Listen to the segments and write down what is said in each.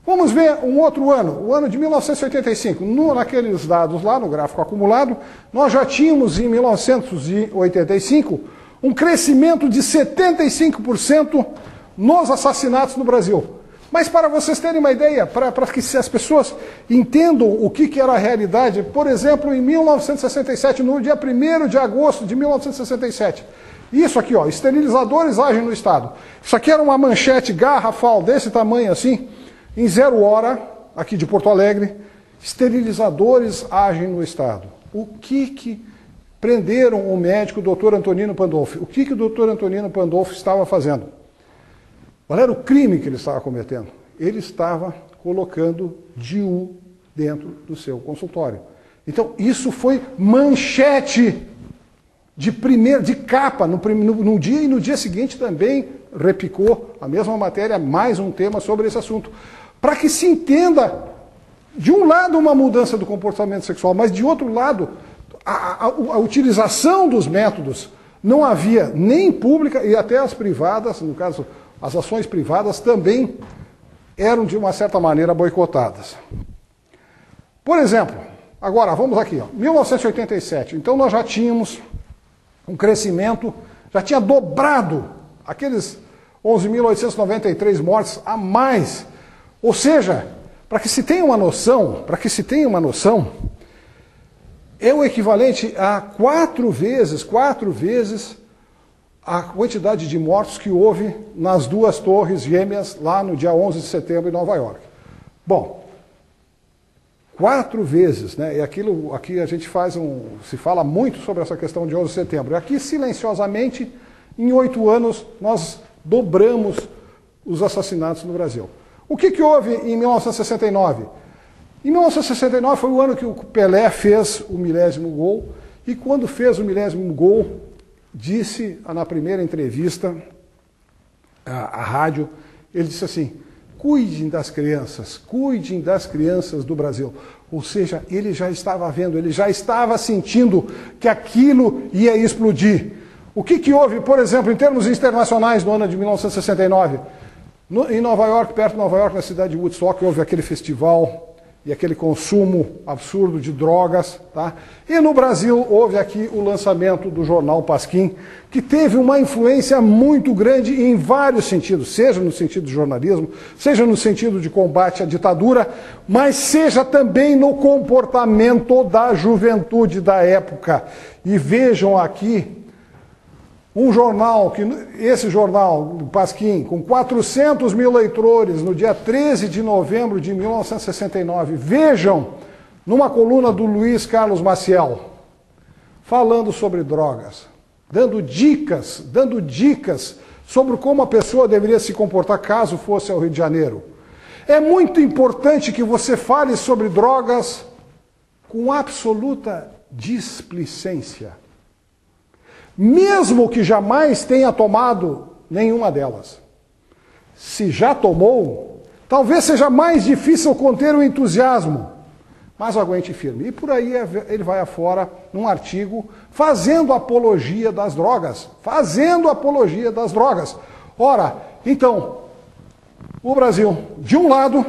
Vamos ver um outro ano, o ano de 1985. Naqueles dados lá, no gráfico acumulado, nós já tínhamos em 1985 um crescimento de 75% nos assassinatos no Brasil. Mas para vocês terem uma ideia, para que as pessoas entendam o que era a realidade, por exemplo, em 1967, no dia 1º de agosto de 1967, isso aqui, ó, esterilizadores agem no Estado. Isso aqui era uma manchete garrafal desse tamanho assim, em 0 hora, aqui de Porto Alegre, esterilizadores agem no Estado. O que prenderam o médico Dr. Antonino Pandolfi? O que o Dr. Antonino Pandolfi estava fazendo? Qual era o crime que ele estava cometendo? Ele estava colocando DIU dentro do seu consultório. Então, isso foi manchete de capa no dia, e no dia seguinte também repicou a mesma matéria, mais um tema sobre esse assunto. Para que se entenda, de um lado, uma mudança do comportamento sexual, mas de outro lado, a utilização dos métodos não havia nem pública e até as privadas, no caso, as ações privadas também eram, de uma certa maneira, boicotadas. Por exemplo, agora, vamos aqui, ó, 1987. Então, nós já tínhamos um crescimento, já tinha dobrado aqueles 11.893 mortes a mais. Ou seja, para que se tenha uma noção, é o equivalente a 4 vezes a quantidade de mortos que houve nas 2 torres gêmeas lá no dia 11 de setembro em Nova York. Bom, 4 vezes, né? E aquilo aqui a gente se fala muito sobre essa questão de 11 de setembro. E aqui, silenciosamente, em 8 anos, nós dobramos os assassinatos no Brasil. O que houve em 1969? Em 1969 foi o ano que o Pelé fez o 1000º gol, e quando fez o 1000º gol, disse na primeira entrevista à rádio, ele disse assim: cuidem das crianças do Brasil. Ou seja, ele já estava vendo, ele já estava sentindo que aquilo ia explodir. O que houve, por exemplo, em termos internacionais no ano de 1969? Em Nova York, perto de Nova York, na cidade de Woodstock, houve aquele festival e aquele consumo absurdo de drogas, tá? E no Brasil houve aqui o lançamento do jornal Pasquim, que teve uma influência muito grande em vários sentidos, seja no sentido de jornalismo, seja no sentido de combate à ditadura, mas seja também no comportamento da juventude da época. E vejam aqui um jornal, esse jornal, Pasquim, com 400 mil leitores, no dia 13 de novembro de 1969, vejam, numa coluna do Luiz Carlos Maciel, falando sobre drogas, dando dicas sobre como a pessoa deveria se comportar caso fosse ao Rio de Janeiro. É muito importante que você fale sobre drogas com absoluta displicência, mesmo que jamais tenha tomado nenhuma delas. Se já tomou, talvez seja mais difícil conter o entusiasmo, mas aguente firme. E por aí ele vai afora num artigo fazendo apologia das drogas. Ora, então, o Brasil, de um lado,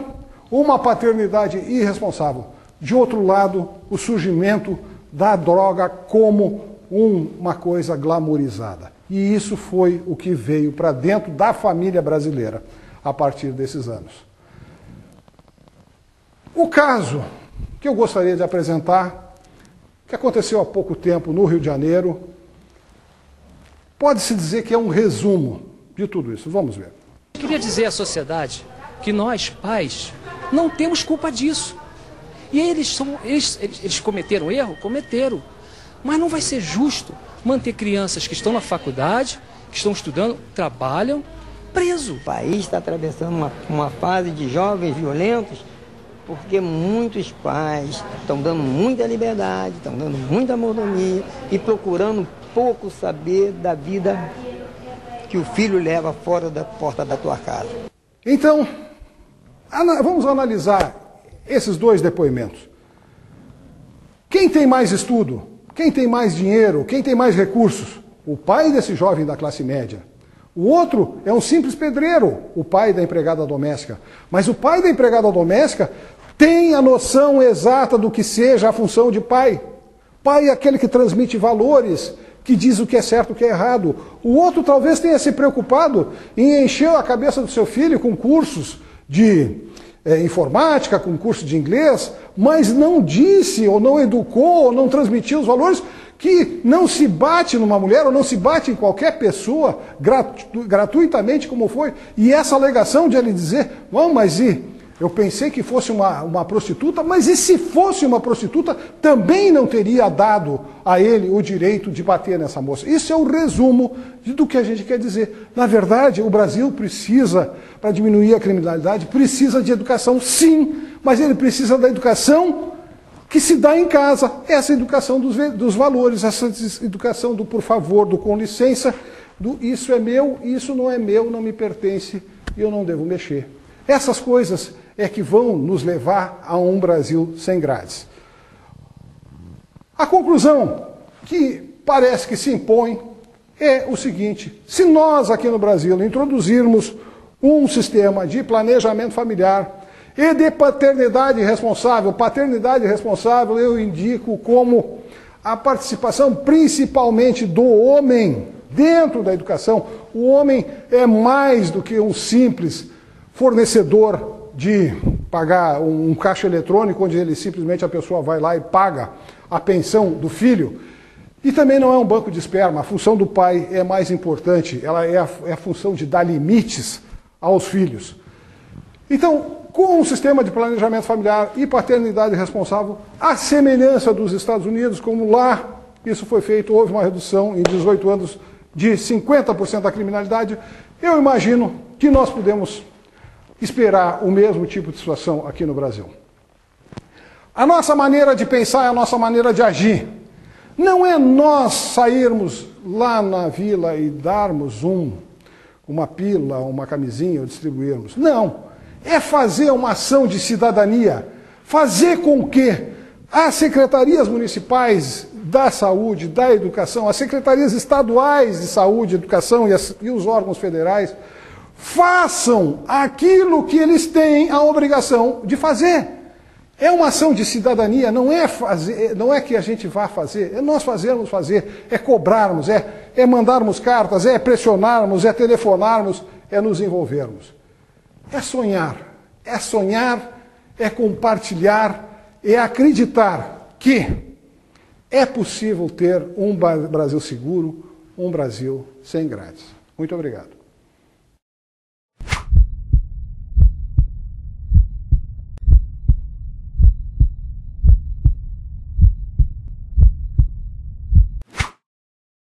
uma paternidade irresponsável, de outro lado, o surgimento da droga como uma coisa glamourizada. E isso foi o que veio para dentro da família brasileira a partir desses anos. O caso que eu gostaria de apresentar, que aconteceu há pouco tempo no Rio de Janeiro, pode-se dizer que é um resumo de tudo isso. Vamos ver. Eu queria dizer à sociedade que nós, pais, não temos culpa disso. E eles cometeram erro? Cometeram. Mas não vai ser justo manter crianças que estão na faculdade, que estão estudando, trabalham, preso. O país está atravessando uma fase de jovens violentos, porque muitos pais estão dando muita liberdade, estão dando muita mordomia e procurando pouco saber da vida que o filho leva fora da porta da tua casa. Então, vamos analisar esses 2 depoimentos. Quem tem mais estudo? Quem tem mais dinheiro? Quem tem mais recursos? O pai desse jovem da classe média. O outro é um simples pedreiro, o pai da empregada doméstica. Mas o pai da empregada doméstica tem a noção exata do que seja a função de pai. Pai é aquele que transmite valores, que diz o que é certo e o que é errado. O outro talvez tenha se preocupado em encher a cabeça do seu filho com cursos de informática, com curso de inglês, mas não disse, ou não educou, ou não transmitiu os valores que não se bate numa mulher, ou não se bate em qualquer pessoa, gratuitamente como foi. E essa alegação de ele dizer, não, mas eu pensei que fosse uma prostituta, mas e se fosse uma prostituta, também não teria dado a ele o direito de bater nessa moça. Isso é o resumo do que a gente quer dizer. Na verdade, o Brasil precisa, para diminuir a criminalidade, precisa de educação, sim, mas ele precisa da educação que se dá em casa, essa educação dos valores, essa educação do por favor, do com licença, do isso é meu, isso não é meu, não me pertence e eu não devo mexer. Essas coisas é que vão nos levar a um Brasil sem grades. A conclusão que parece que se impõe é o seguinte: se nós aqui no Brasil introduzirmos um sistema de planejamento familiar e de paternidade responsável eu indico como a participação principalmente do homem dentro da educação. O homem é mais do que um simples fornecedor de pagar um caixa eletrônico, onde ele simplesmente a pessoa vai lá e paga a pensão do filho. E também não é um banco de esperma. A função do pai é mais importante, ela é a função de dar limites aos filhos. Então, com um sistema de planejamento familiar e paternidade responsável, a semelhança dos Estados Unidos, como lá isso foi feito, houve uma redução em 18 anos de 50% da criminalidade, eu imagino que nós podemos esperar o mesmo tipo de situação aqui no Brasil. A nossa maneira de pensar é a nossa maneira de agir. Não é nós sairmos lá na vila e darmos uma pílula, uma camisinha ou distribuirmos. Não. É fazer uma ação de cidadania. Fazer com que as secretarias municipais da saúde, da educação, as secretarias estaduais de saúde, educação e os órgãos federais façam aquilo que eles têm a obrigação de fazer. É uma ação de cidadania, não é que a gente vá fazer, é nós fazermos fazer, é cobrarmos, é mandarmos cartas, é pressionarmos, é telefonarmos, é nos envolvermos. É sonhar, é compartilhar, é acreditar que é possível ter um Brasil seguro, um Brasil sem grades. Muito obrigado.